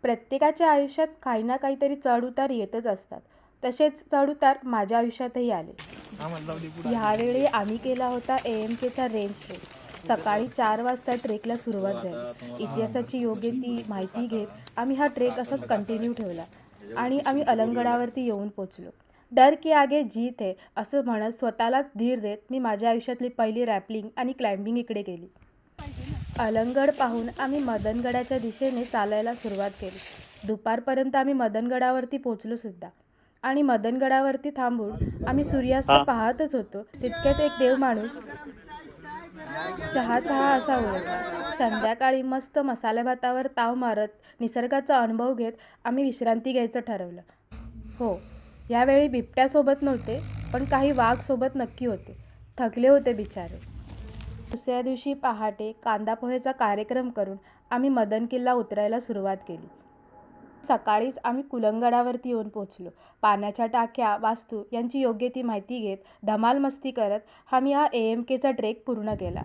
प्रत्येकाच्या आयुष्यात काही ना काहीतरी चढ-उतार येतच असतात. तसेच चढ-उतार माझ्या आयुष्यातही आले. ह्यावेळी आम्ही केला होता AMKचा रेंज ट्रेक. सकाळी 4 वाजता ट्रेकला सुरुवात झाली. इतिहासाची योग्य ती माहिती घेत आम्ही हा ट्रेक असाच कंटिन्यू ठेवला आणि आम्ही अलंगडावरती येऊन पोचलो. डर के आगे जीत है असं म्हणत स्वतःलाच धीर देत मी माझ्या आयुष्यातली पहिली रॅपलिंग आणि क्लाइम्बिंग इकडे केली. अलंगड पाहून आम्ही मदनगडाच्या दिशेने चालायला सुरुवात केली. दुपारपर्यंत आम्ही मदनगडावरती पोचलो सुद्धा आणि मदनगडावरती थांबून आम्ही सूर्यास्त पाहतच होतो. तितक्यात एक देवमाणूस चहा असा ओरडला. संध्याकाळी मस्त मसाल्या भातावर ताव मारत निसर्गाचा अनुभव घेत आम्ही विश्रांती घ्यायचं ठरवलं. हो, यावेळी बिबट्यासोबत नव्हते, पण काही वाघ सोबत नक्की होते. थकले होते बिचारे. दुसऱ्या दिवशी पहाटे कांदा पोह्याचा कार्यक्रम करून आम्ही मदन किल्ला उतरायला सुरुवात केली. सकाळीच आम्ही कुलंगडावरती येऊन पोचलो. पाण्याच्या टाक्या, वास्तू यांची योग्य ती माहिती घेत धमाल मस्ती करत आम्ही हा AMKचा ट्रेक पूर्ण केला.